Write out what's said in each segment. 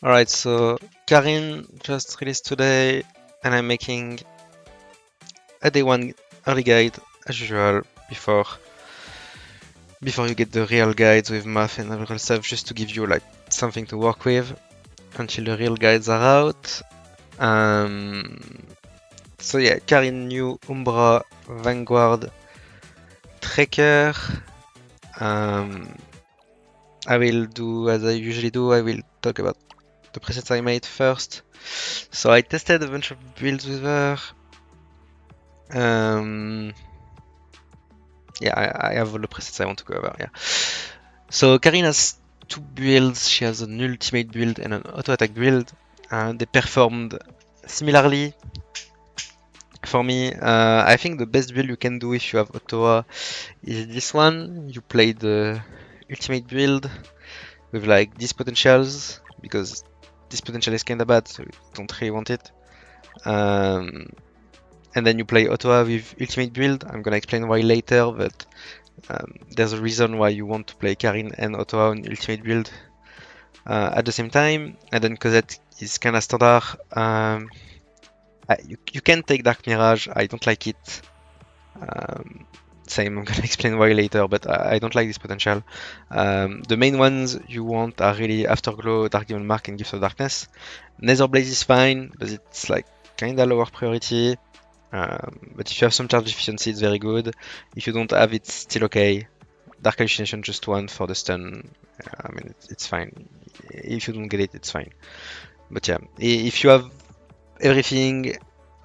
Alright, so Karin just released today, and I'm making a day one early guide as usual before you get the real guides with math and other stuff, just to give you like something to work with until the real guides are out. So yeah, Karin new Umbra Vanguard Tracker. I will do as I usually do. I will talk about the presets I made first. So I tested a bunch of builds with her. Yeah, I have all the presets I want to go over. Yeah. So Karin has two builds. She has an ultimate build and an auto attack build. They performed similarly. For me, I think the best build you can do if you have Otoha is this one. You play the ultimate build with like these potentials, because this potential is kinda bad, so you don't really want it. And then you play Otoha with ultimate build. I'm gonna explain why later, but there's a reason why you want to play Karin and Otoha on ultimate build at the same time. And then Cosette is kinda standard. You can take Dark Mirage. I don't like it. Same, I'm gonna explain why later, but I don't like this potential. The main ones you want are really Afterglow, Dark Demon Mark, and Gift of Darkness. Nether Blaze is fine, but it's like kinda lower priority. But if you have some charge efficiency, it's very good. If you don't have, it's still okay. Dark Hallucination just one for the stun. I mean, it's fine. If you don't get it, it's fine. But yeah, if you have everything,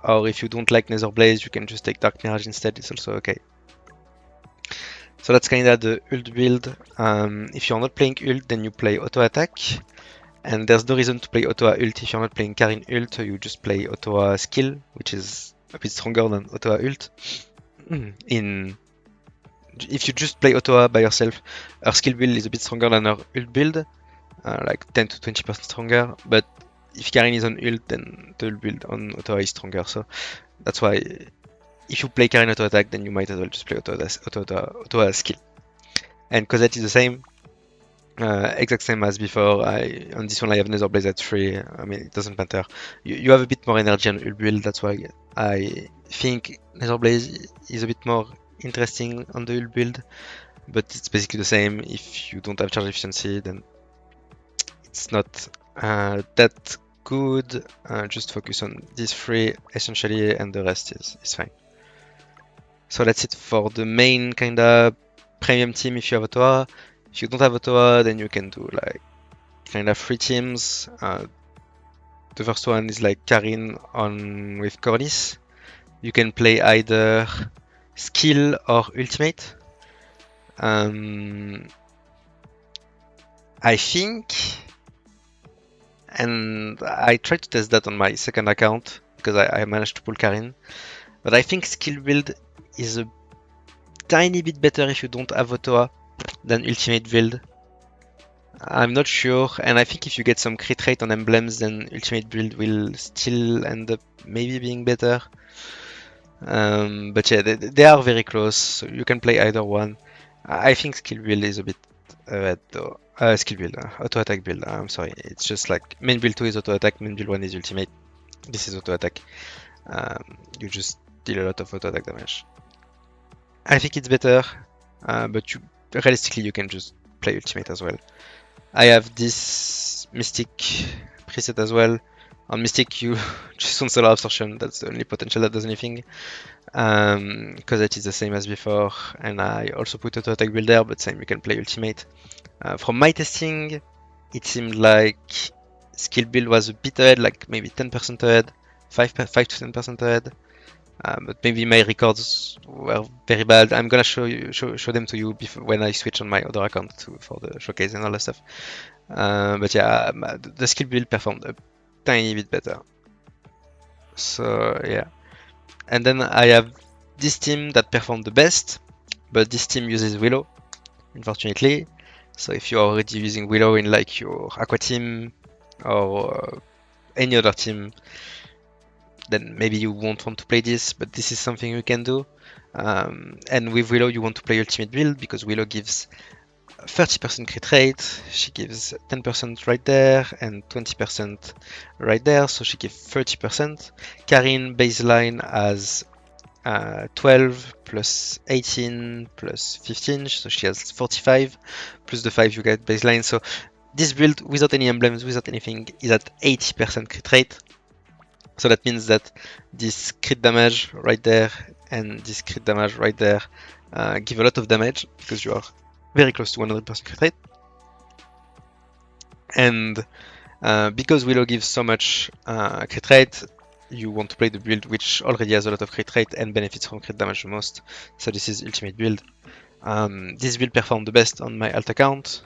or if you don't like Nether Blaze, you can just take Dark Mirage instead. It's also okay. So that's kinda the ult build. If you're not playing ult, then you play auto attack. And there's no reason to play Otoha Ult if you're not playing Karin Ult, you just play Otoha Skill, which is a bit stronger than Otoha Ult. If you just play Otoha by yourself, her skill build is a bit stronger than her ult build, like 10 to 20% stronger. But if Karin is on ult, then the ult build on Otoha is stronger. So that's why if you play Karin auto attack, then you might as well just play Otoha skill. And Cosette is the same. Exact same as before. On this one I have Nether Blaze at 3. I mean, it doesn't matter. You have a bit more energy on ult build, that's why I think Nether Blaze is a bit more interesting on the ult build. But it's basically the same. If you don't have charge efficiency, then it's not that good. Just focus on these 3 essentially, and the rest is fine. So that's it for the main kinda premium team if you have Otoha. If you don't have Otoha, then you can do like kind of 3 teams. The first one is like Karin on with Corlys. You can play either skill or ultimate. I think, and I tried to test that on my second account because I managed to pull Karin, but I think skill build is a tiny bit better if you don't have Otoha than ultimate build. I'm not sure, and I think if you get some crit rate on emblems, then ultimate build will still end up maybe being better. But yeah, they are very close, so you can play either one. I think skill build is a bit red though. Skill build, auto attack build. I'm sorry, it's just like main build 2 is auto attack, main build 1 is ultimate. This is auto attack. You just deal a lot of auto attack damage. I think it's better, but realistically you can just play ultimate as well. I have this Mystic preset as well. On Mystic, you just want Solar Absorption, that's the only potential that does anything. Because that is the same as before, and I also put Auto Attack Build there, but same, you can play Ultimate. From my testing, it seemed like Skill Build was a bit ahead, like maybe 10% ahead, 5 to 10% ahead. But maybe my records were very bad. I'm gonna show them to you when I switch on my other account for the showcase and all that stuff. But yeah, the skill build performed a tiny bit better. So yeah, and then I have this team that performed the best, but this team uses Willow, unfortunately. So if you're already using Willow in like your Aqua team or any other team, then maybe you won't want to play this, but this is something you can do. And with Willow, you want to play Ultimate build because Willow gives 30% crit rate, she gives 10% right there and 20% right there, so she gives 30%. Karin baseline has 12 plus 18 plus 15, so she has 45 plus the 5 you get baseline. So this build without any emblems, without anything, is at 80% crit rate. So that means that this crit damage right there and this crit damage right there give a lot of damage because you are very close to 100% crit rate. And because Willow gives so much crit rate, you want to play the build which already has a lot of crit rate and benefits from crit damage the most. So this is ultimate build. This build performed the best on my alt account.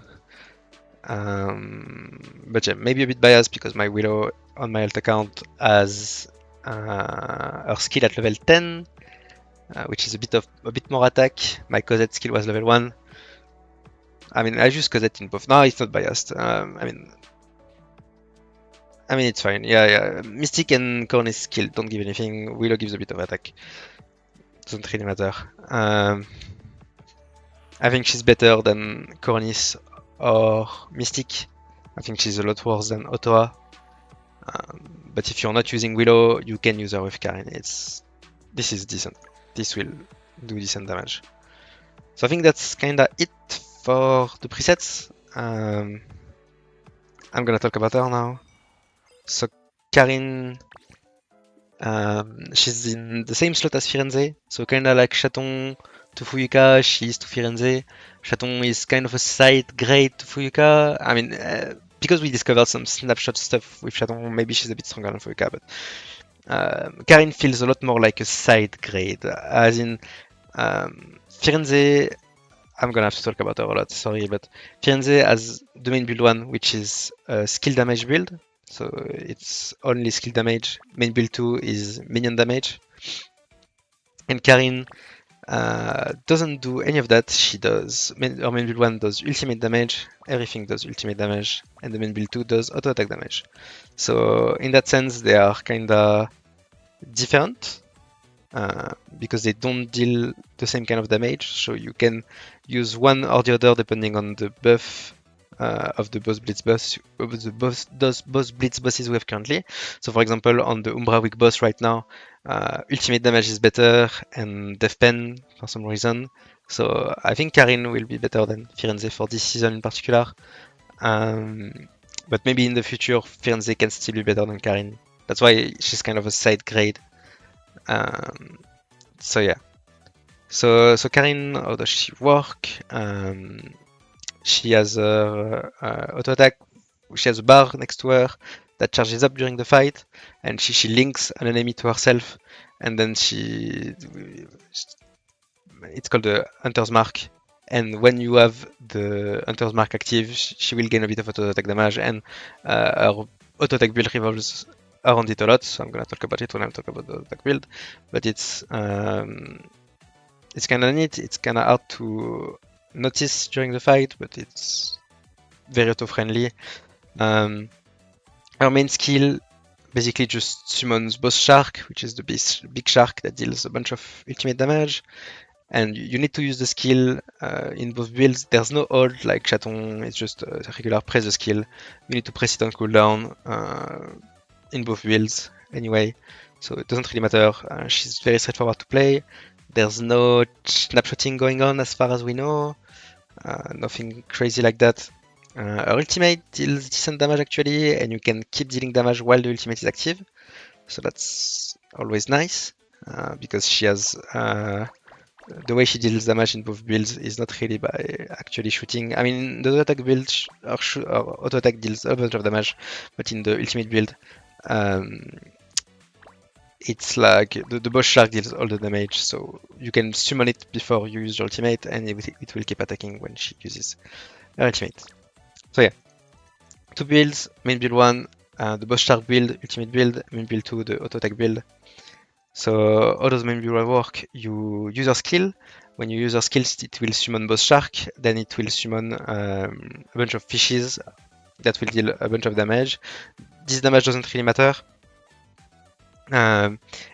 But yeah, maybe a bit biased because my Willow on my alt account has her skill at level 10, which is a bit more attack. My Cosette skill was level 1. I mean, I use Cosette in both. No, it's not biased. I mean, it's fine. Yeah. Mystic and Cornice skill don't give anything. Willow gives a bit of attack. Doesn't really matter. I think she's better than Cornice or Mystic. I think she's a lot worse than Otoha. But if you're not using Willow, you can use her with Karin. This is decent. This will do decent damage. So I think that's kinda it for the presets. I'm gonna talk about her now. So Karin, she's in the same slot as Firenze, so kinda like Chaton to Fuyuka, she is to Firenze. Chaton is kind of a side grade to Fuyuka. I mean, because we discovered some snapshot stuff with Chaton, maybe she's a bit stronger than Fuyuka, but Karin feels a lot more like a side grade, as in Firenze. I'm gonna have to talk about her a lot, sorry, but Firenze has the main build one, which is a skill damage build. So it's only skill damage. Main build 2 is minion damage. And Karin doesn't do any of that. She does, her main build 1 does ultimate damage, everything does ultimate damage, and the main build 2 does auto attack damage. So in that sense, they are kinda different. Because they don't deal the same kind of damage, so you can use one or the other depending on the buff of the boss blitz bosses we have currently. So for example, on the Umbra weak boss right now, ultimate damage is better and death pen for some reason. So I think Karin will be better than Firenze for this season in particular. But maybe in the future, Firenze can still be better than Karin. That's why she's kind of a side grade. So yeah. So Karin, how does she work? She has a auto attack. She has a bar next to her that charges up during the fight, and she links an enemy to herself, and then it's called the Hunter's Mark. And when you have the Hunter's Mark active, she will gain a bit of auto attack damage, and her auto attack build revolves around it a lot. So I'm gonna talk about it when I'm talking about the attack build. But it's kind of neat. It's kind of hard to notice during the fight, but it's very auto friendly. Her main skill basically just summons Boss Shark, which is the big shark that deals a bunch of ultimate damage. And you need to use the skill in both builds. There's no hold like Chaton, it's just a regular press the skill. You need to press it on cooldown in both builds anyway, so it doesn't really matter. She's very straightforward to play. There's no snapshotting going on as far as we know. Nothing crazy like that. Her ultimate deals decent damage actually, and you can keep dealing damage while the ultimate is active. So that's always nice because she has the way she deals damage in both builds is not really by actually shooting. I mean, the auto attack build, her auto attack deals a bunch of damage, but in the ultimate build, it's like the boss shark deals all the damage, so you can summon it before you use your ultimate, and it will keep attacking when she uses her ultimate. So yeah, two builds, main build 1, the boss shark build, ultimate build, main build 2, the auto attack build. So how does main build work? You use your skill. When you use your skills, it will summon boss shark, then it will summon a bunch of fishes that will deal a bunch of damage. This damage doesn't really matter.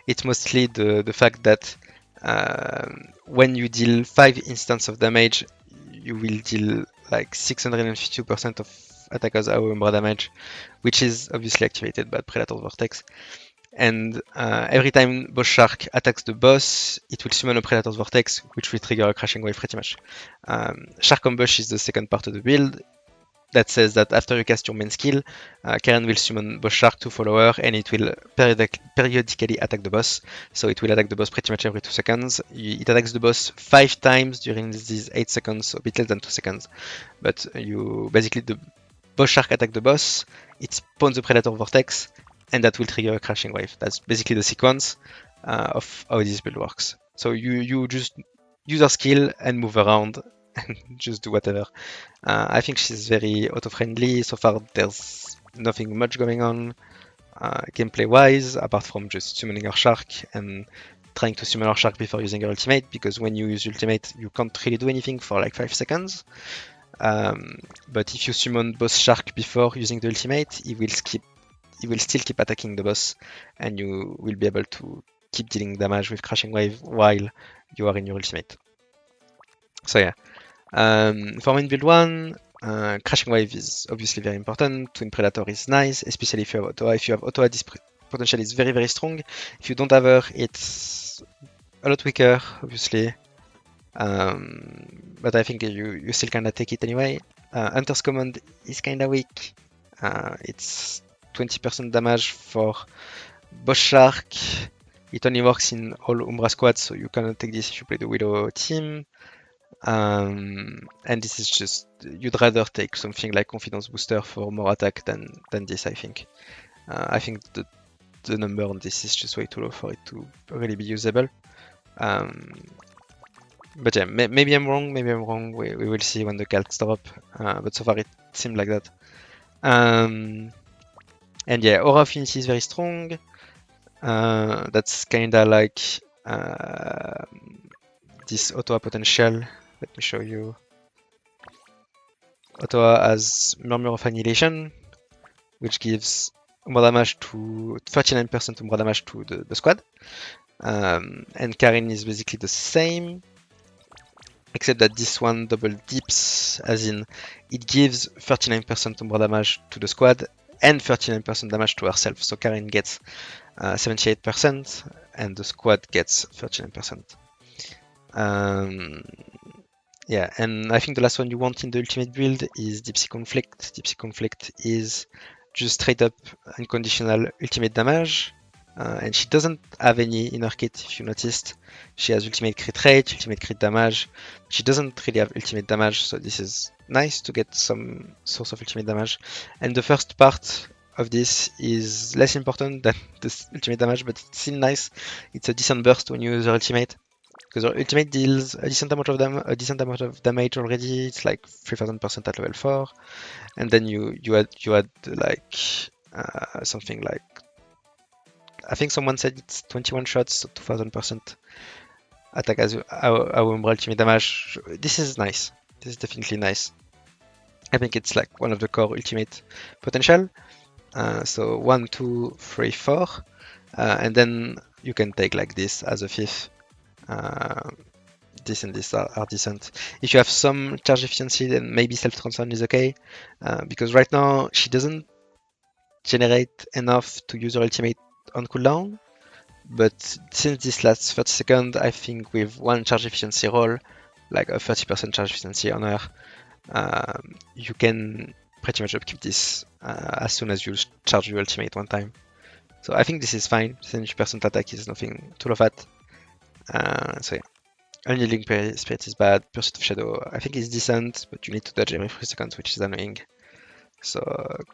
It's mostly the fact that when you deal 5 instances of damage, you will deal like 652% of attackers AOE Umbra damage, which is obviously activated by Predator's Vortex. And every time Boss Shark attacks the boss, it will summon a Predator's Vortex, which will trigger a Crashing Wave pretty much. Shark Ambush is the second part of the build. That says that after you cast your main skill, Karin will summon Boss Shark to follow her, and it will periodically attack the boss. So it will attack the boss pretty much every 2 seconds. It attacks the boss 5 times during these 8 seconds, so a bit less than 2 seconds. But you basically, the Boss Shark attack the boss, it spawns the Predator Vortex, and that will trigger a Crashing Wave. That's basically the sequence of how this build works. So you just use her skill and move around and just do whatever. I think she's very auto-friendly. So far, there's nothing much going on gameplay-wise, apart from just summoning her shark and trying to summon her shark before using her ultimate, because when you use ultimate, you can't really do anything for like 5 seconds. But if you summon boss shark before using the ultimate, he will still keep attacking the boss, and you will be able to keep dealing damage with Crashing Wave while you are in your ultimate. So yeah. For main build 1, Crashing Wave is obviously very important. Twin Predator is nice, especially if you have Otoha. If you have Otoha, this potential is very, very strong. If you don't have her, it's a lot weaker, obviously. But I think you still kinda take it anyway. Hunter's Command is kinda weak. It's 20% damage for Boss Shark. It only works in all Umbra squads, so you cannot take this if you play the Willow team. And this is just, you'd rather take something like Confidence Booster for more attack than this, I think. I think the number on this is just way too low for it to really be usable. But yeah, maybe I'm wrong, we will see when the calcs drop, but so far it seemed like that. And yeah, Aura Affinity is very strong. That's kinda like this Otoha potential. Let me show you. Otoha has Murmur of Annihilation, which gives Umbra damage to 39% Umbra damage to the squad. And Karin is basically the same, except that this one double dips, as in it gives 39% Umbra damage to the squad and 39% damage to herself. So Karin gets 78% and the squad gets 39%. Yeah, and I think the last one you want in the ultimate build is Deep Sea Conflict. Deep Sea Conflict is just straight up unconditional ultimate damage. And she doesn't have any in her kit, if you noticed. She has ultimate crit rate, ultimate crit damage. She doesn't really have ultimate damage, so this is nice to get some source of ultimate damage. And the first part of this is less important than the ultimate damage, but it's still nice. It's a decent burst when you use your ultimate, because your ultimate deals a decent amount of damage already. It's like 3000% at level 4, and then you add like something like, I think someone said it's 21 shots, so 2000% attack as our Umbra ultimate damage. This is nice. This is definitely nice. I think it's like one of the core ultimate potential. So 1, 2, 3, 4, and then you can take like this as a fifth. This and this are decent. If you have some charge efficiency, then maybe self-transfer is okay, because right now she doesn't generate enough to use her ultimate on cooldown, but since this lasts 30 seconds, I think with one charge efficiency roll, like a 30% charge efficiency on her, you can pretty much upkeep this as soon as you charge your ultimate one time. So I think this is fine. 70% attack is nothing to laugh at. So yeah. Unyielding Spirit is bad. Pursuit of Shadow, I think is decent, but you need to dodge every 3 seconds, which is annoying. So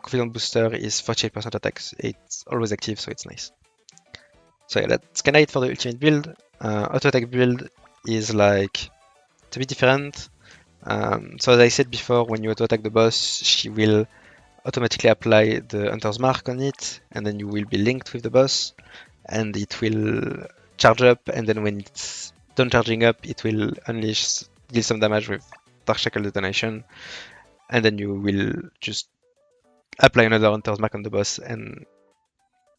Confident Booster is 48% attacks. It's always active, so it's nice. So yeah, that's kinda it for the ultimate build. Auto attack build is like, it's a bit different. So as I said before, when you auto attack the boss, she will automatically apply the Hunter's Mark on it, and then you will be linked with the boss, and it will charge up, and then when it's done charging up, it will deal some damage with Dark Shackle Detonation, and then you will just apply another Hunter's Mark on the boss, and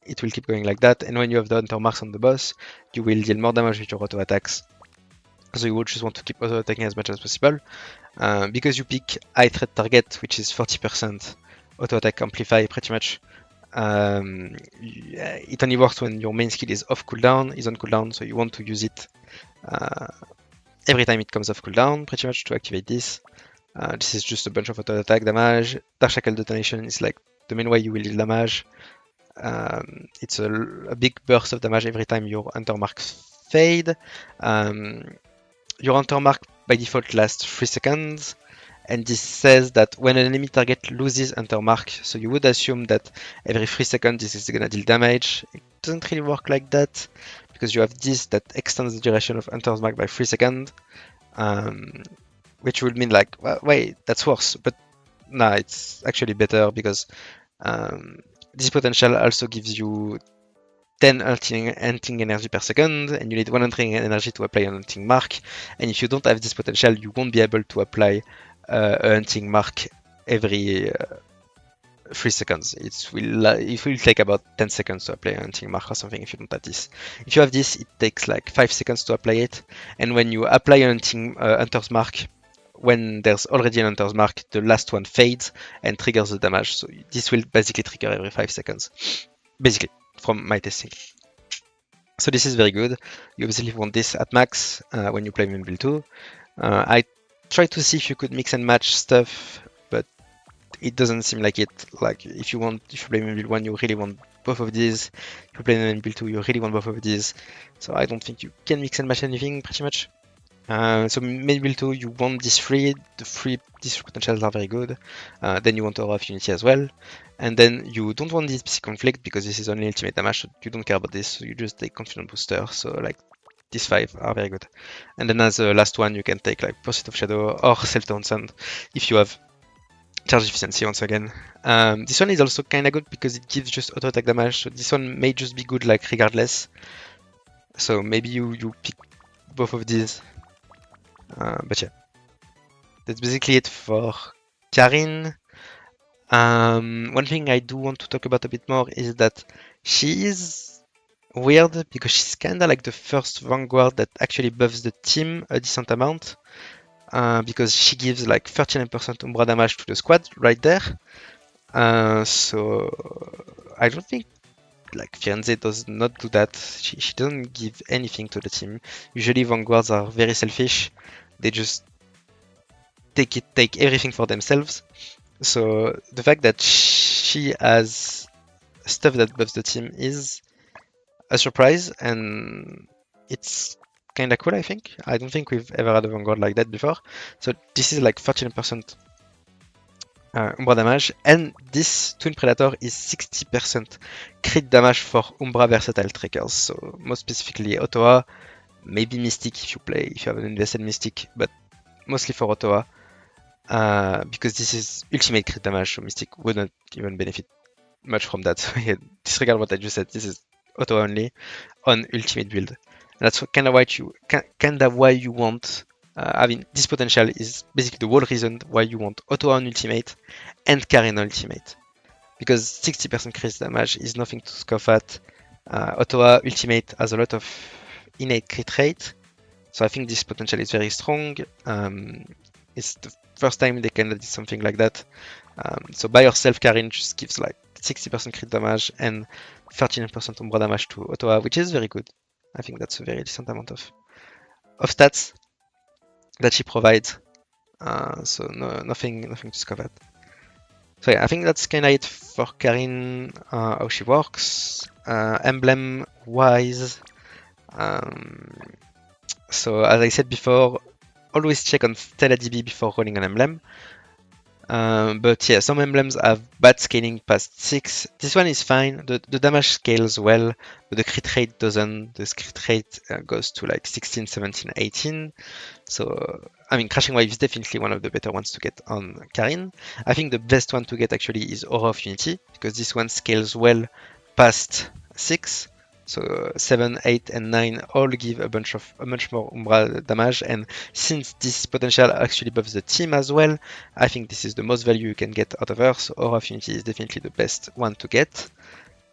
it will keep going like that. And when you have the Hunter Marks on the boss, you will deal more damage with your auto attacks, So you would just want to keep auto-attacking as much as possible. Because you pick high threat target, which is 40% auto-attack amplify pretty much. It only works when your main skill is off cooldown, is on cooldown, so you want to use it every time it comes off cooldown, pretty much, to activate this. This is just a bunch of auto-attack damage. Dark Shackle Detonation is like the main way you will deal damage. It's a big burst of damage every time your Hunter marks fade. Your Hunter mark by default lasts 3 seconds, and this says that when an enemy target loses Hunter mark, so you would assume that every 3 seconds this is gonna deal damage. It doesn't really work like that, because you have this that extends the duration of Hunter's mark by 3 seconds, which would mean like, well, wait, that's worse, but nah, it's actually better, because this potential also gives you 10 hunting energy per second, and you need 1 hunting energy to apply an hunting mark. And if you don't have this potential, you won't be able to apply a hunting mark every 3 seconds. It will take about 10 seconds to apply a hunting mark or something if you don't have this. If you have this, it takes like 5 seconds to apply it. And when you apply a hunter's mark, when there's already an hunter's mark, the last one fades and triggers the damage. So this will basically trigger every 5 seconds. Basically, from my testing. So this is very good. You obviously want this at max when you play Main Build 2. I tried to see if you could mix and match stuff, but it doesn't seem like it. Like if you play Main Build 1, you really want both of these. If you play Main Build 2, you really want both of these. So I don't think you can mix and match anything pretty much. So Main Build 2, you want these three. These potentials are very good. Then you want Aura of Unity as well. And then you don't want this PC Conflict because this is only ultimate damage, so you don't care about this, so you just take Confident Booster. So like these 5 are very good. And then as a last one, you can take like Pursuit of Shadow or Self-Townsend if you have charge efficiency once again. This one is also kind of good because it gives just auto attack damage, so this one may just be good like regardless. So maybe you pick both of these. But yeah, that's basically it for Karin. One thing I do want to talk about a bit more is that she is weird because she's kinda like the first Vanguard that actually buffs the team a decent amount. Because she gives like 39% Umbra damage to the squad right there. So I don't think like Firenze does not do that. She doesn't give anything to the team. Usually Vanguards are very selfish. They just take everything for themselves. So the fact that she has stuff that buffs the team is a surprise, and it's kind of cool, I think. I don't think we've ever had a Vanguard like that before. So this is like 13% Umbra damage, and this Twin Predator is 60% crit damage for Umbra versatile trackers. So most specifically Otoha, maybe Mystic if you have an invested Mystic, but mostly for Otoha. Because this is ultimate crit damage, so Mystic wouldn't even benefit much from that. So yeah, disregard what I just said. This is auto only on ultimate build. And that's kind of why you want. I mean, this potential is basically the whole reason why you want Otoha on ultimate and Karin ultimate, because 60% crit damage is nothing to scoff at. Otoha ultimate has a lot of innate crit rate, so I think this potential is very strong. It's the first time they can do something like that. So by yourself, Karin just gives like 60% crit damage and 13% Umbra damage to Otoha, which is very good. I think that's a very decent amount of stats that she provides. So nothing to scoff at. So yeah, I think that's kind of it for Karin, how she works. Emblem wise, so as I said before, always check on Stella DB before rolling an emblem. But yeah, some emblems have bad scaling past 6. This one is fine. The damage scales well, but the crit rate doesn't. The crit rate goes to like 16, 17, 18. So, I mean, Crashing Wave is definitely one of the better ones to get on Karin. I think the best one to get actually is Aura of Unity, because this one scales well past 6. So 7, 8, and 9 all give a much more Umbra damage, and since this potential actually buffs the team as well, I think this is the most value you can get out of her. So Aura of Unity is definitely the best one to get.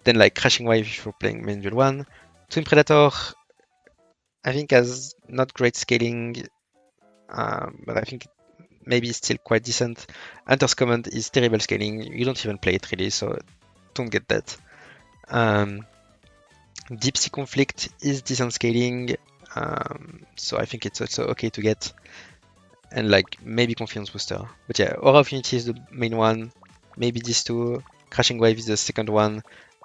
Then like Crashing Wave if you're playing Main Build 1. Twin Predator, I think has not great scaling, but I think maybe still quite decent. Hunter's Command is terrible scaling. You don't even play it really, so don't get that. Deep Sea Conflict is decent scaling, so I think it's also okay to get. And like maybe Confidence Booster. But yeah, Aura of Unity is the main one. Maybe these two. Crashing Wave is the second one.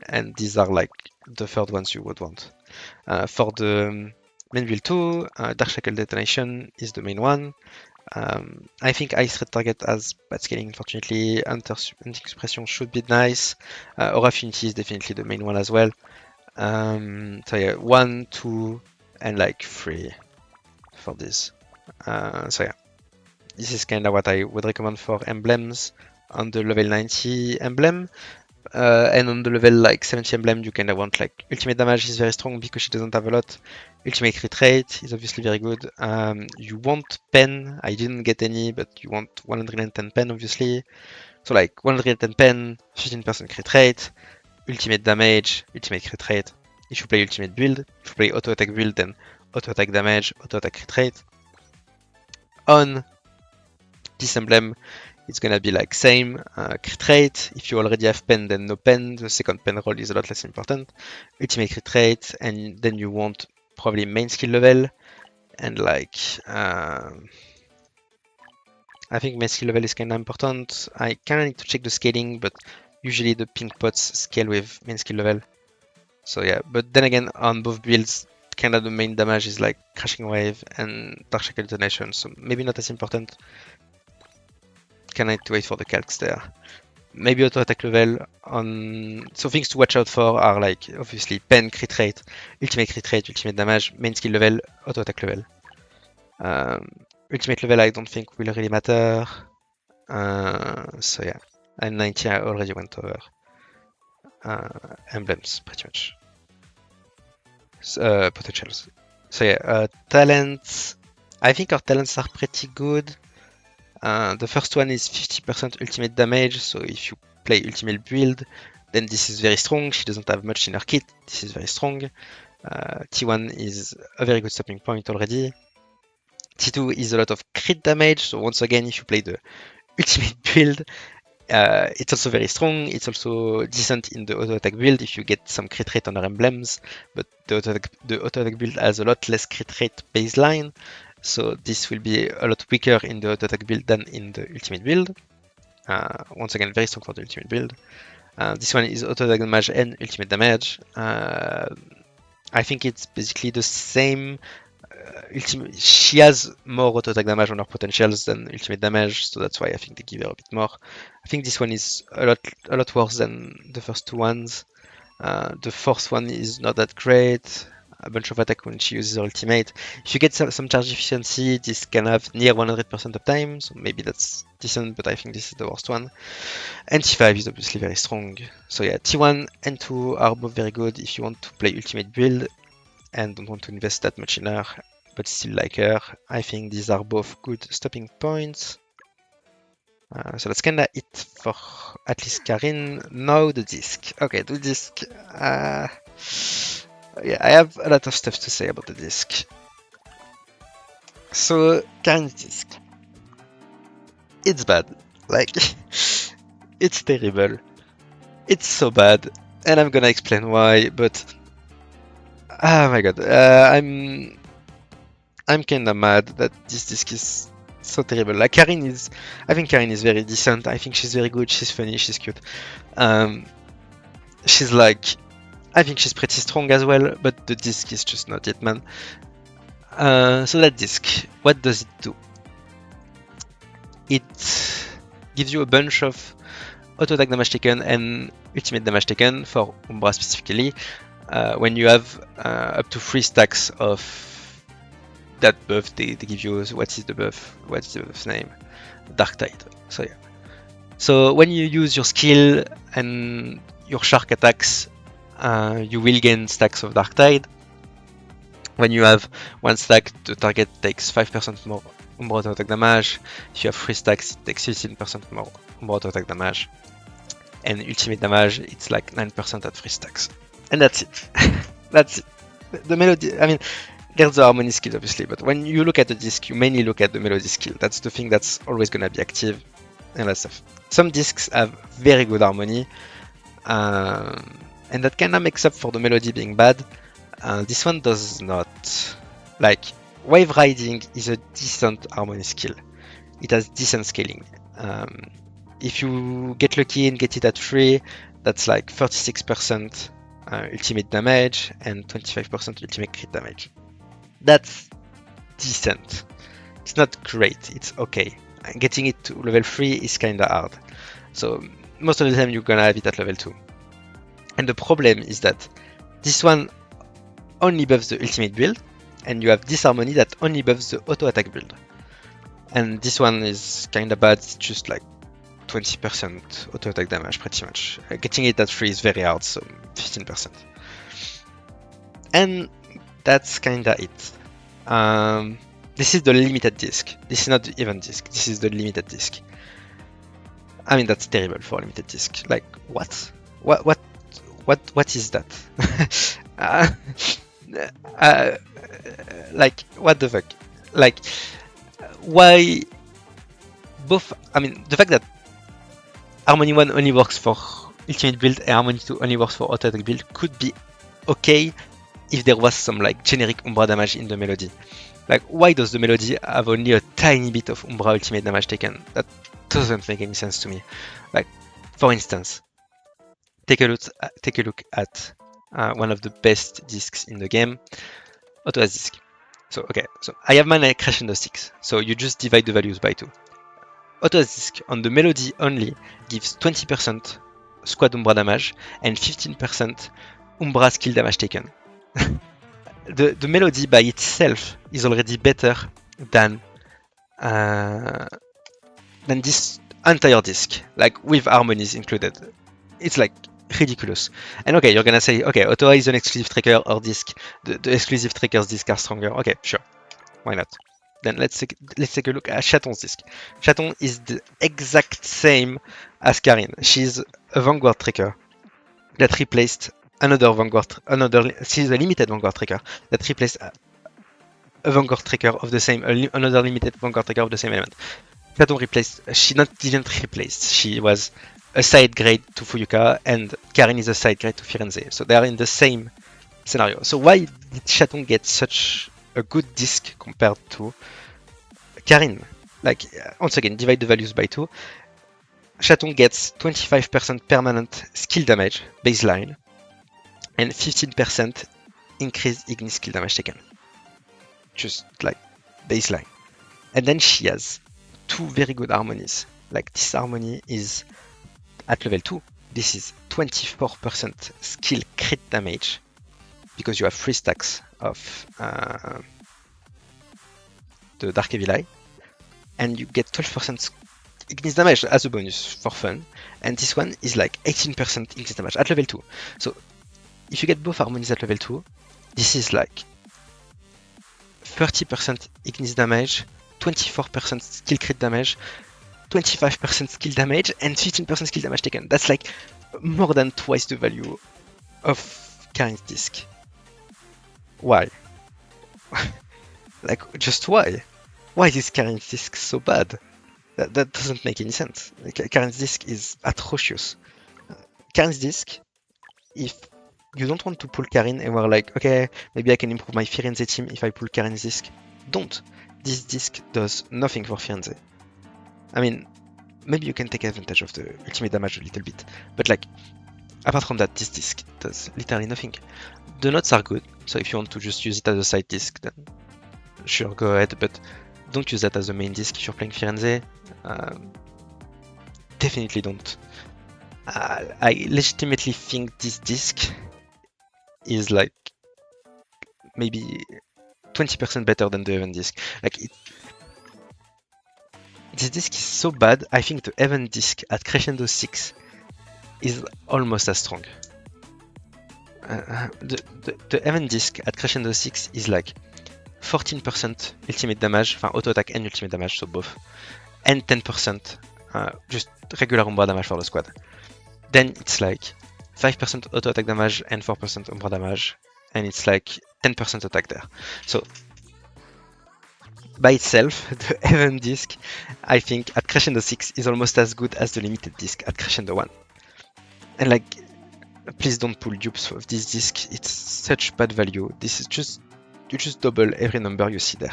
And these are like the third ones you would want. For the main build 2, Dark Shackle Detonation is the main one. I think Ice Red Target has bad scaling, unfortunately. Anti-Suppression should be nice. Aura of Unity is definitely the main one as well. So yeah, 1, 2, and like 3 for this. So yeah, this is kind of what I would recommend for emblems on the level 90 emblem. And on the level like 70 emblem, you kind of want like ultimate damage is very strong because she doesn't have a lot. Ultimate crit rate is obviously very good. You want pen. I didn't get any, but you want 110 pen obviously. So like 110 pen, 15% crit rate, ultimate damage, ultimate crit rate. If you play ultimate build, if you play auto attack build, then auto attack damage, auto attack crit rate. On this emblem, it's gonna be like same crit rate. If you already have pen, then no pen. The second pen roll is a lot less important. Ultimate crit rate, and then you want probably main skill level, and like I think main skill level is kind of important. I kind of need to check the scaling, but usually the pink pots scale with main skill level. So yeah, but then again, on both builds, kind of the main damage is like Crashing Wave and Dark Shackle Detonation, so maybe not as important. Can I need to wait for the calcs there? Maybe auto attack level on. So things to watch out for are like obviously pen crit rate, ultimate crit rate, ultimate damage, main skill level, auto attack level. Ultimate level I don't think will really matter. So yeah, and 90 I already went over. Emblems pretty much. Potentials. So yeah, talents. I think our talents are pretty good. The first one is 50% ultimate damage, so if you play ultimate build, then this is very strong. She doesn't have much in her kit, this is very strong. T1 is a very good stopping point already. T2 is a lot of crit damage, so once again, if you play the ultimate build, it's also very strong. It's also decent in the auto attack build if you get some crit rate on her emblems, but the auto attack build has a lot less crit rate baseline. So this will be a lot weaker in the auto attack build than in the ultimate build. Once again, very strong for the ultimate build. This one is auto attack damage and ultimate damage. I think it's basically the same. She has more auto attack damage on her potentials than ultimate damage, so that's why I think they give her a bit more. I think this one is a lot worse than the first two ones. The fourth one is not that great. A bunch of attack when she uses her ultimate. If you get some charge efficiency, this can have near 100% of time, so maybe that's decent, but I think this is the worst one. And T5 is obviously very strong. So yeah, T1 and 2 are both very good if you want to play ultimate build and don't want to invest that much in her, but still like her. I think these are both good stopping points. So that's kinda it for at least Karin. Now the disc. Okay, the disc. Yeah, I have a lot of stuff to say about the disc. So, Karin's disc. It's bad. Like, it's terrible. It's so bad. And I'm gonna explain why, but... Oh my god. I'm kinda mad that this disc is so terrible. Like, I think Karin is very decent. I think she's very good. She's funny. She's cute. She's like... I think she's pretty strong as well, but the disc is just not it, man. So that disc, what does it do? It gives you a bunch of auto attack damage taken and ultimate damage taken for Umbra specifically. When you have up to 3 stacks of that buff, they give you, what is the buff? What's the buff's name? Dark Tide. So yeah. So when you use your skill and your shark attacks, you will gain stacks of Dark Tide. When you have 1 stack, the target takes 5% more Umbra auto attack damage. If you have 3 stacks, it takes 15% more Umbra auto attack damage. And ultimate damage, it's like 9% at 3 stacks. And that's it. That's it. The melody, I mean, There's the harmony skill, obviously, but when you look at the disc, you mainly look at the melody skill. That's the thing that's always gonna be active and that stuff. Some discs have very good harmony, and that kind of makes up for the melody being bad. This one does not. Like, wave riding is a decent harmony skill. It has decent scaling. If you get lucky and get it at 3, that's like 36% ultimate damage and 25% ultimate crit damage. That's decent. It's not great, it's okay. Getting it to level 3 is kinda hard. So most of the time you're gonna have it at level 2. And the problem is that this one only buffs the ultimate build, and you have disharmony that only buffs the auto attack build. And this one is kinda bad, it's just like 20% auto attack damage pretty much. Getting it at 3 is very hard, so 15%. And that's kinda it. This is the limited disc. This is not the event disc, this is the limited disc. I mean, that's terrible for a limited disc. Like, what? What is that? Like, what the fuck? Like, why both? I mean, the fact that Harmony 1 only works for ultimate build and Harmony 2 only works for auto attack build could be okay if there was some like generic Umbra damage in the melody. Like, why does the melody have only a tiny bit of Umbra ultimate damage taken? That doesn't make any sense to me. Like, for instance, take a look at one of the best discs in the game, Otoha's disc. So okay, so I have mine at Crescendo 6, so you just divide the values by 2. Otoha's disc on the melody only gives 20% squad Umbra damage and 15% Umbra skill damage taken. The melody by itself is already better than this entire disc, like with harmonies included. It's like ridiculous. And okay, you're gonna say, okay, Otoha is an exclusive tracker or disc. The exclusive trackers disc are stronger. Okay, sure, why not? Then let's take a look at Chaton's disc. Chaton is the exact same as Karin. She's a Vanguard tracker that replaced she's a limited Vanguard tracker that replaced a Vanguard tracker of the same, another limited Vanguard tracker of the same element. Chaton didn't replace, she was a side grade to Fuyuka, and Karin is a side grade to Firenze. So they are in the same scenario. So why did Chaton get such a good disc compared to Karin? Like, once again, divide the values by 2. Chaton gets 25% permanent skill damage baseline and 15% increased Ignis skill damage taken. Just like baseline. And then she has 2 very good harmonies. Like, this harmony is at level 2. This is 24% skill crit damage because you have 3 stacks of the Dark Evil Eye, and you get 12% Ignis damage as a bonus for fun. And this one is like 18% Ignis damage at level 2. So if you get both harmonies at level 2, this is like 30% Ignis damage, 24% skill crit damage, 25% skill damage, and 15% skill damage taken. That's like more than twice the value of Karin's disc. Why? Like, just why? Why is Karin's disc so bad? That doesn't make any sense. Karin's disc is atrocious. Karin's disc, if you don't want to pull Karin and we're like, okay, maybe I can improve my Firenze team if I pull Karin's disc, don't. This disc does nothing for Firenze. I mean, maybe you can take advantage of the ultimate damage a little bit, but like, apart from that, this disc does literally nothing. The notes are good, so if you want to just use it as a side disc, then sure, go ahead, but don't use that as a main disc if you're playing Firenze. Definitely don't. I legitimately think this disc is like maybe 20% better than the event disc. Like, this disc is so bad, I think the event disc at Crescendo 6 is almost as strong. The event disc at Crescendo 6 is like 14% ultimate damage, auto attack and ultimate damage, so both, and 10% just regular Umbra damage for the squad. Then it's like 5% auto attack damage and 4% Umbra damage, and it's like 10% attack there. So by itself, the Heaven disc, I think at Crescendo 6 is almost as good as the limited disc at Crescendo 1. And like, please don't pull dupes of this disc, it's such bad value. This is just, you just double every number you see there.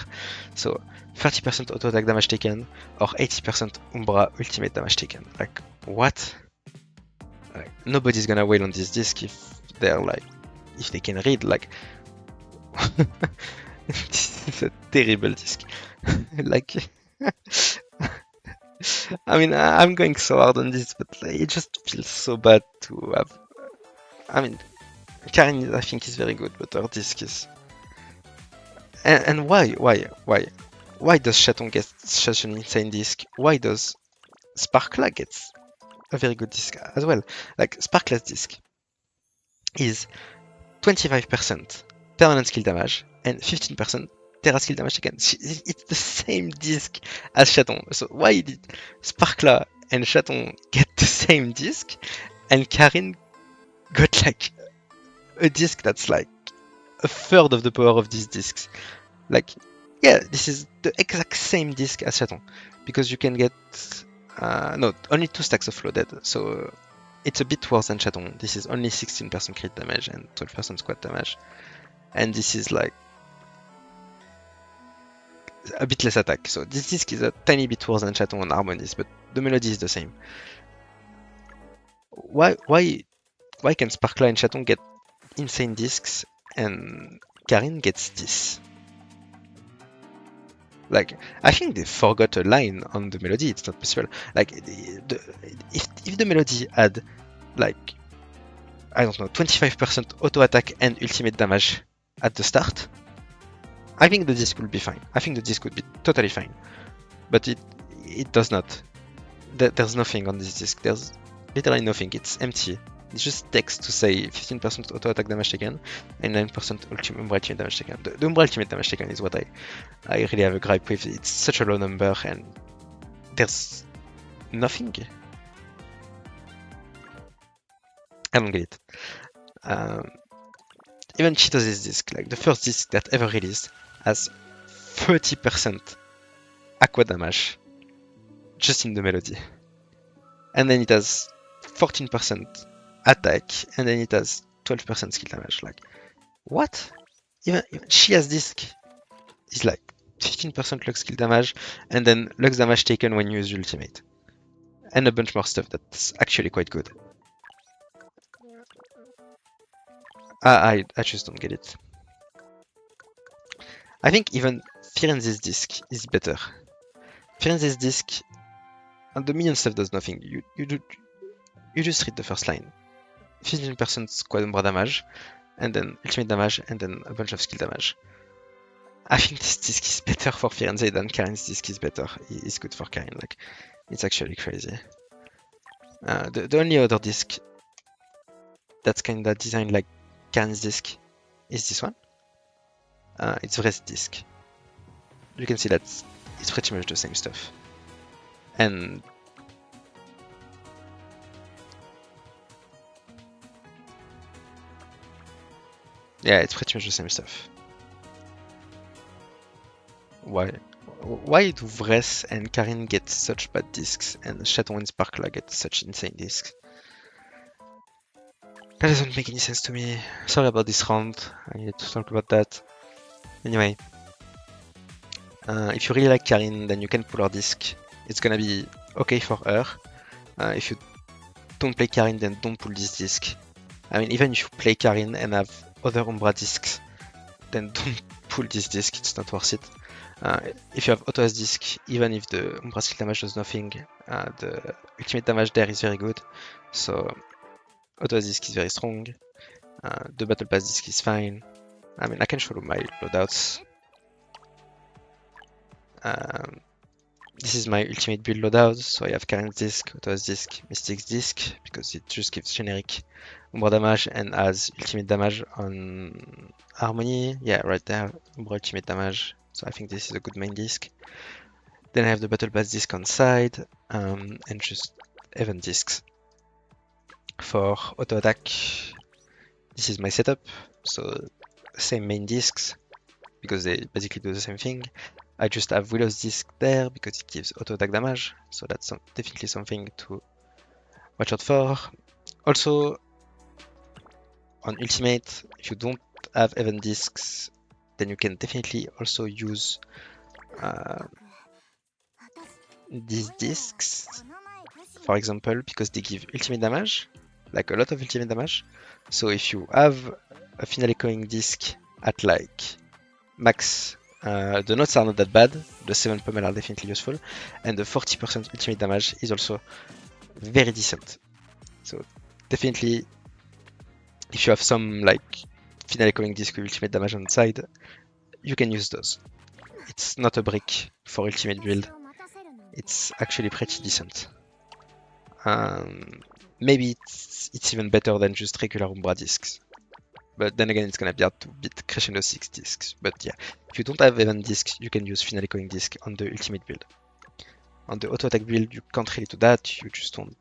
So 30% auto attack damage taken or 80% Umbra ultimate damage taken. Like, what? Like, nobody's gonna wail on this disc if they're like, if they can read, like, this is a terrible disc. Like, I mean, I'm going so hard on this, but like, it just feels so bad to have. I mean, Karin, I think, is very good, but her disc is. And why does Chaton get such an insane disc? Why does Sparkla get a very good disc as well? Like, Sparkla's disc is 25% permanent skill damage and 15% Terra skill damage again. It's the same disc as Chaton. So why did Sparkla and Chaton get the same disc and Karin got like a disc that's like a third of the power of these discs? Like, yeah, this is the exact same disc as Chaton because you can get no, only 2 stacks of flooded. So it's a bit worse than Chaton. This is only 16% crit damage and 12% squad damage. And this is like a bit less attack. So this disc is a tiny bit worse than Chaton on harmonies, but the melody is the same. Why can Sparkla and Chaton get insane discs and Karin gets this? Like, I think they forgot a line on the melody. It's not possible. Like, if the melody had like, I don't know, 25% auto attack and ultimate damage at the start, I think the disc would be fine. I think the disc would be totally fine. But it does not. There's nothing on this disc. There's literally nothing. It's empty. It's just text to say 15% auto attack damage taken and 9% Umbra ultimate damage taken. The Umbra ultimate damage taken is what I really have a gripe with. It's such a low number and there's nothing. I don't get it. Even Cheetos' disc, like the first disc that ever released, has 30% aqua damage just in the melody. And then it has 14% attack, and then it has 12% skill damage. Like, what? Even Shia's disc is like 15% lux skill damage, and then lux damage taken when you use ultimate. And a bunch more stuff that's actually quite good. I just don't get it. I think even Firenze's disc is better. Firenze's disc, and the minion stuff does nothing. You just read the first line. 15% squad umbra damage, and then ultimate damage, and then a bunch of skill damage. I think this disc is better for Firenze than Karin's disc is better. It's good for Karin. Like, it's actually crazy. The only other disc that's kinda designed like Karin's disc is this one. It's Rest disc. You can see that it's pretty much the same stuff. And yeah, it's pretty much the same stuff. Why do Vres and Karin get such bad discs and Chaton and Sparkla get such insane discs? That doesn't make any sense to me. Sorry about this rant. I need to talk about that. Anyway, if you really like Karin, then you can pull her disc. It's gonna be okay for her. If you don't play Karin, then don't pull this disc. I mean, even if you play Karin and have other Umbra discs, then don't pull this disc. It's not worth it. If you have Otoha's disc, even if the Umbra skill damage does nothing, the ultimate damage there is very good. So Otoha's disc is very strong. The Battle Pass disc is fine. I mean, I can show you my loadouts. This is my ultimate build loadout. So I have Karin's disc, Otoha's disc, Mystic's disc, because it just gives generic Umbra damage and has ultimate damage on Harmony. Yeah, right there, Umbra ultimate damage. So I think this is a good main disc. Then I have the Battle Pass disc on side, and just event discs. For auto attack, this is my setup. So same main discs because they basically do the same thing. I just have Willow's disc there because it gives auto attack damage, so that's definitely something to watch out for. Also, on Ultimate, if you don't have event discs, then you can definitely also use these discs, for example, because they give ultimate damage, like a lot of ultimate damage. So if you have a final echoing disc at like max, the notes are not that bad, the 7 pummel are definitely useful, and the 40% ultimate damage is also very decent. So definitely, if you have some like final echoing disc with ultimate damage on the side, you can use those. It's not a brick for ultimate build. It's actually pretty decent. Maybe it's even better than just regular Umbra discs. But then again, it's gonna be hard to beat Crescendo 6 discs. But yeah, if you don't have event discs, you can use Final Echoing disc on the ultimate build. On the auto attack build, you can't really do that. You just don't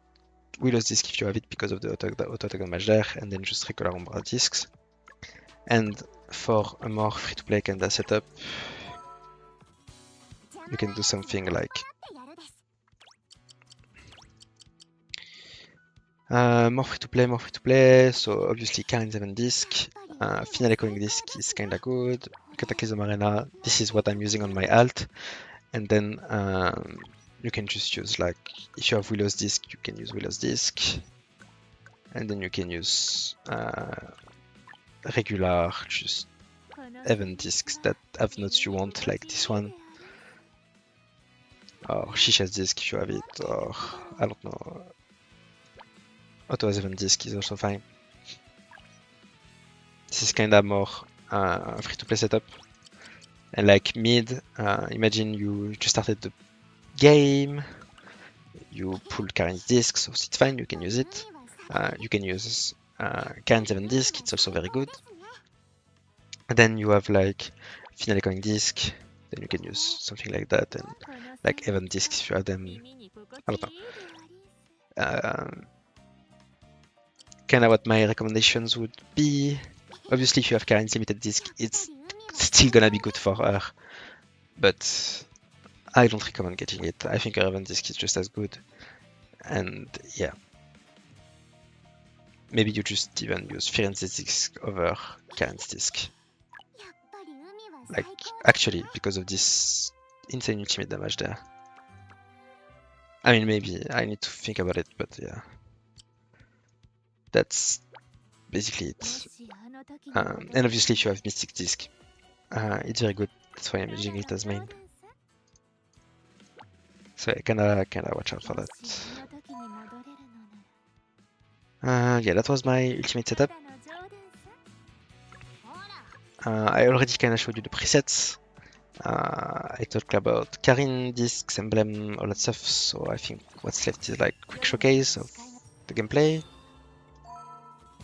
Willow's disc if you have it because of the auto attack damage there, and then just regular Umbra discs. And for a more free-to-play kind of setup, you can do something like more free to play. So obviously Karin 7 disc, Final Echoing disc is kinda good. Cataclysm Arena, this is what I'm using on my alt. And then you can just use like, if you have Willow's disc, you can use Willow's disc. And then you can use regular, just event discs that have notes you want, like this one. Or Shisha's disc if you have it, or I don't know. Otoha 7 disc is also fine. This is kinda more free-to-play setup. And like mid, imagine you just started the game, you pulled Karin's disc, so it's fine, you can use it. You can use Karin 7 disc, it's also very good. And then you have like Final Echoing disc, then you can use something like that, and like event discs if you have them. I don't know. Kinda what my recommendations would be. Obviously, if you have Karin's limited disc, it's still gonna be good for her, but I don't recommend getting it. I think her event disc is just as good, and yeah, maybe you just even use Firenze's disc over Karin's disc. Like, actually, because of this insane ultimate damage there. I mean, maybe I need to think about it, but yeah, that's basically it. And obviously, if you have Mystic disc, it's very good. That's why I'm using it as main. So I kinda watch out for that. Yeah, that was my ultimate setup. I already kinda showed you the presets. I talked about Karin discs, emblem, all that stuff. So I think what's left is like quick showcase of the gameplay.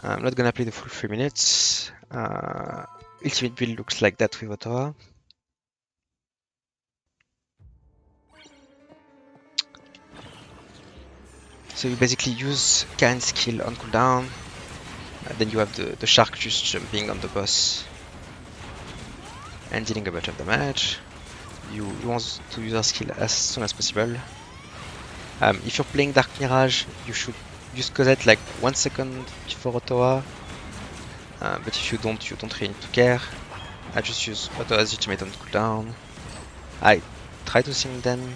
I'm not gonna play the full 3 minutes. Ultimate build looks like that with Otoha. So you basically use Karin's skill on cooldown. Then you have the shark just jumping on the boss and dealing a bunch of damage. You want to use her skill as soon as possible. If you're playing Dark Mirage, you should use Cosette like 1 second before Otoha. But if you don't really need to care. I just use Otoha's ultimate on cooldown. I try to sing them.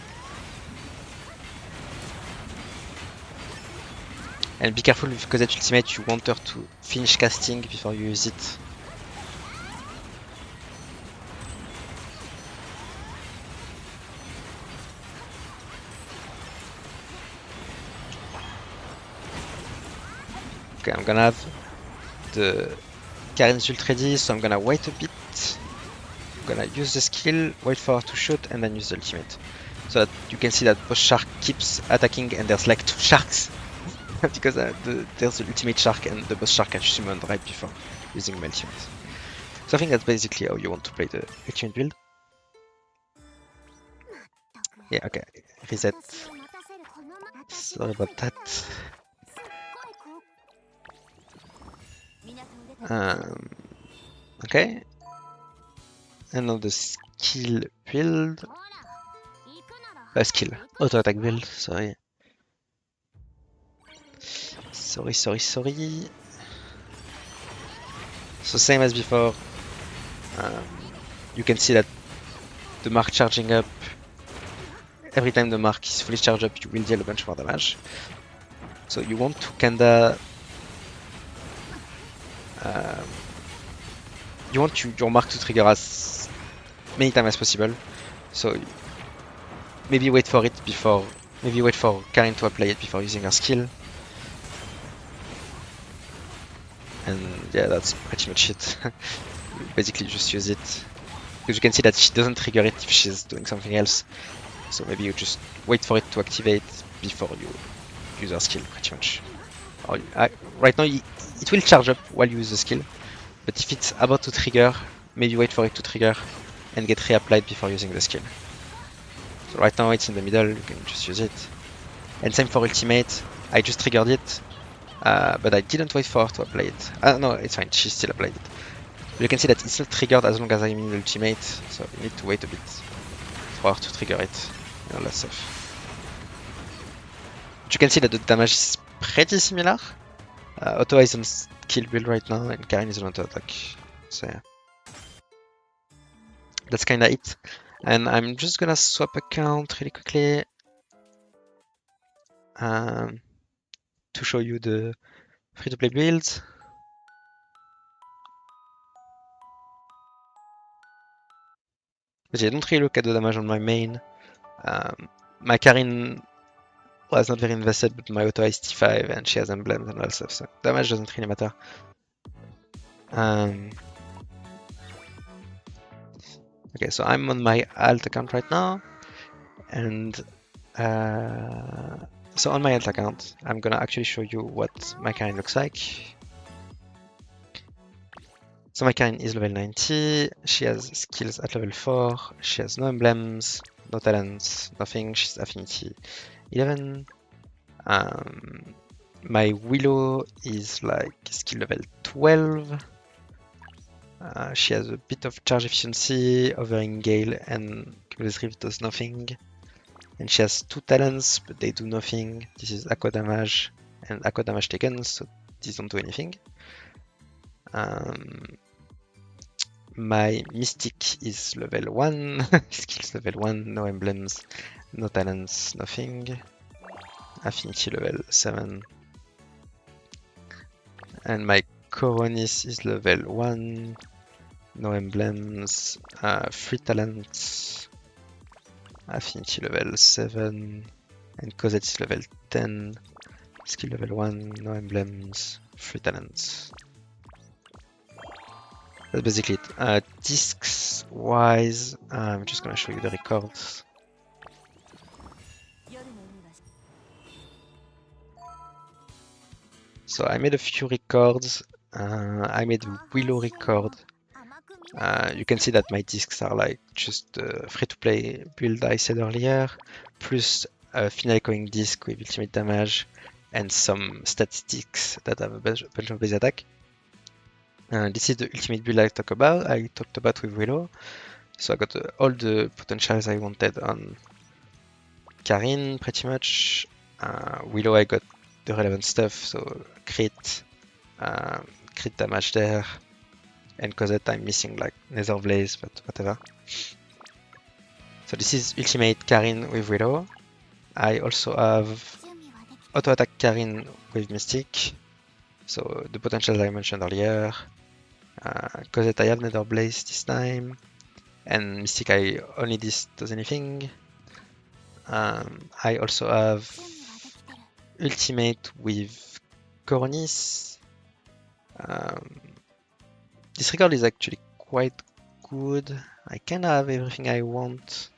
And be careful with Cosette ultimate, you want her to finish casting before you use it. Okay, I'm gonna have the Karin's ult ready, so I'm gonna wait a bit. I'm gonna use the skill, wait for her to shoot, and then use the ultimate. So that you can see that boss shark keeps attacking and there's like 2 sharks. Because there's the ultimate shark and the boss shark I summoned right before using my ultimate. So I think that's basically how you want to play the ultimate build. Yeah, okay, reset. Sorry about that. Okay, And now the skill build. Skill. Auto attack build, sorry. Sorry. So same as before. You can see that the mark charging up. Every time the mark is fully charged up, you will deal a bunch more damage. So you want to kinda you want your mark to trigger as many times as possible. So maybe wait for Karin to apply it before using her skill. And yeah, that's pretty much it. Basically just use it. Because you can see that she doesn't trigger it if she's doing something else. So maybe you just wait for it to activate before you use her skill, pretty much. Right now it will charge up while you use the skill. But if it's about to trigger, maybe wait for it to trigger and get reapplied before using the skill. So right now it's in the middle, you can just use it. And same for ultimate, I just triggered it, but I didn't wait for her to apply it. No, it's fine, she still applied it. But you can see that it's not triggered as long as I'm in ultimate, so you need to wait a bit for her to trigger it and all that stuff. But you can see that the damage is pretty similar. Otoha is on skill build right now, and Karin is on auto attack. So yeah. That's kinda it. And I'm just gonna swap account really quickly to show you the free-to-play builds. But yeah, don't really look at the damage on my main. My Karin was not very invested, but my Otoha is T5 and she has emblems and all that stuff, so damage doesn't really matter. Okay, so I'm on my alt account right now, and so on my alt account, I'm gonna actually show you what my Karin looks like. So my Karin is level 90, she has skills at level 4, she has no emblems, no talents, nothing, she's affinity 11. My Willow is like skill level 12. She has a bit of charge efficiency, Overing Gale, and Curious Rift does nothing. And she has 2 talents, but they do nothing. This is Aqua Damage and Aqua Damage taken, so these don't do anything. My Mystic is level 1, skills level 1, no emblems, no talents, nothing. Affinity level 7. And my Coronis is level 1, no emblems, 3 talents, affinity level 7, and Cosette is level 10, skill level 1, no emblems, 3 talents. That's basically it. Discs wise, I'm just gonna show you the records. So I made a few records. I made a Willow record. You can see that my discs are like just the free-to-play build I said earlier, plus a final echoing disc with ultimate damage and some statistics that have a bunch of base attack. This is the ultimate build I talked about with Willow. So I got all the potentials I wanted on Karin pretty much. Willow I got the relevant stuff, so crit damage there, and Cosette I'm missing like Nether Blaze, but whatever. So this is ultimate Karin with Willow. I also have auto attack Karin with Mystic, so the potentials I mentioned earlier. Cosette I have Nether Blaze this time, and Mystic I only this does anything. I also have ultimate with Coronis. This record is actually quite good. I kinda have everything I want.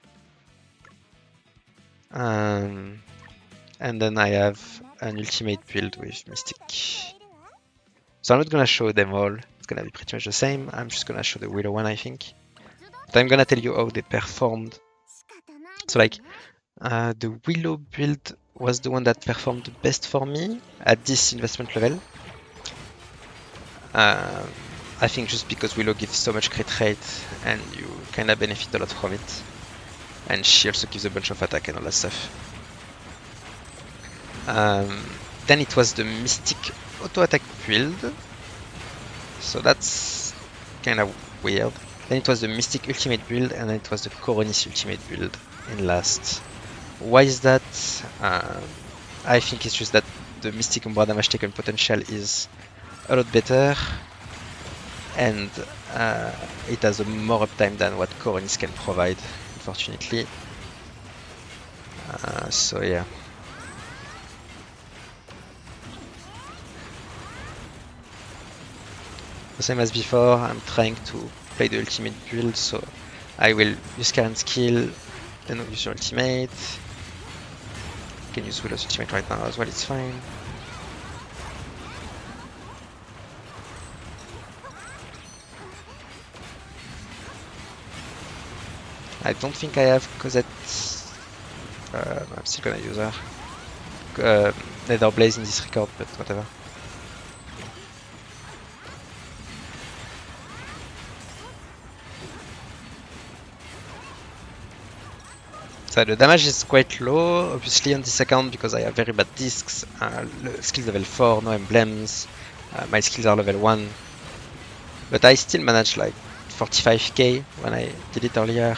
And then I have an ultimate build with Mystic. So I'm not gonna show them all. It's gonna be pretty much the same. I'm just gonna show the Willow one, I think. But I'm gonna tell you how they performed. So like, the Willow build was the one that performed the best for me at this investment level. I think just because Willow gives so much crit rate and you kinda benefit a lot from it. And she also gives a bunch of attack and all that stuff. Then it was the Mystic auto attack build. So that's kinda weird. Then it was the Mystic ultimate build, and then it was the Coronis ultimate build in last. Why is that? I think it's just that the Mystic Umbra damage taken potential is a lot better, and it has a more uptime than what Coronis can provide, unfortunately. So yeah. The same as before, I'm trying to play the ultimate build, so I will use Karin's skill, then use your ultimate. You can use Willow's ultimate right now as well, it's fine. I don't think I have Cosette. I'm still gonna use her. Nether Blaze in this record, but whatever. So the damage is quite low, obviously, on this account because I have very bad discs. Skills level 4, no emblems. My skills are level 1. But I still managed like 45k when I did it earlier.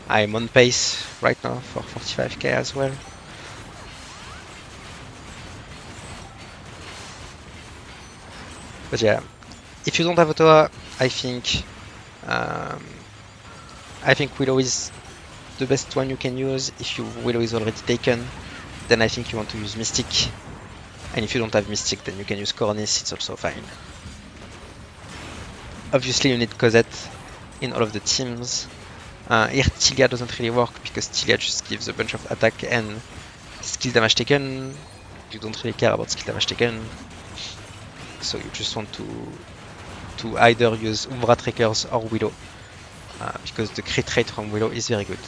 I'm on pace right now for 45k as well. But yeah, if you don't have Otoha, I think Willow is the best one you can use. If your Willow is already taken, then I think you want to use Mystic. And if you don't have Mystic, then you can use Coronis, it's also fine. Obviously you need Cosette in all of the teams. Here Tilia doesn't really work because Tilia just gives a bunch of attack and skill damage taken. You don't really care about skill damage taken. So you just want to either use Umbra Trackers or Willow. Because the crit rate from Willow is very good.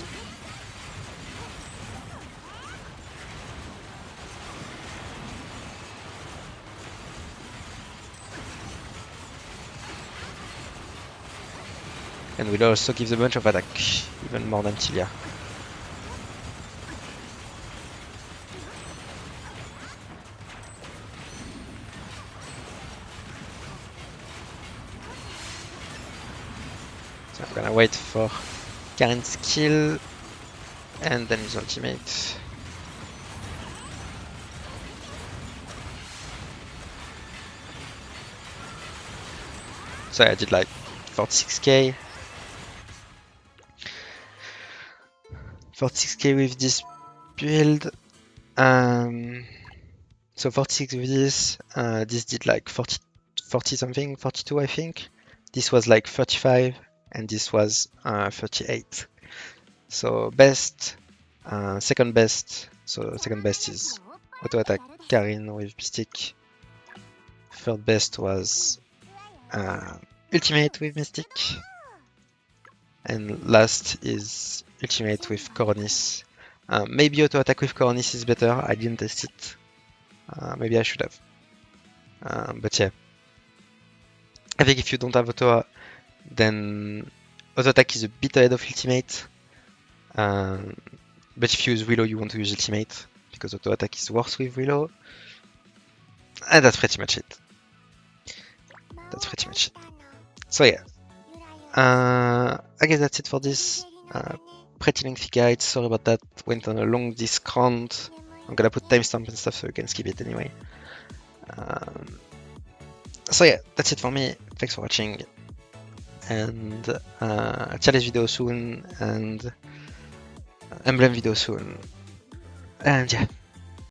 And Willow also gives a bunch of attack, even more than Tilia. So I'm gonna wait for Karin's skill and then his ultimate. So I did like 46k. 46k with this build. So 46 with this. This did like 40 something, 42 I think. This was like 35 and this was 38. So best, second best. So second best is auto attack Karin with Mystic. Third best was ultimate with Mystic. And last is ultimate with Coronis. Maybe auto attack with Coronis is better. I didn't test it. Maybe I should have. But yeah. I think if you don't have Otoha, then auto attack is a bit ahead of ultimate. But if you use Willow, you want to use ultimate because auto attack is worse with Willow. And that's pretty much it. So yeah. I guess that's it for this pretty lengthy guide. Sorry about that. Went on a long disc rant. I'm gonna put timestamp and stuff so you can skip it anyway. So yeah, that's it for me. Thanks for watching. And challenge video soon and emblem video soon. And yeah.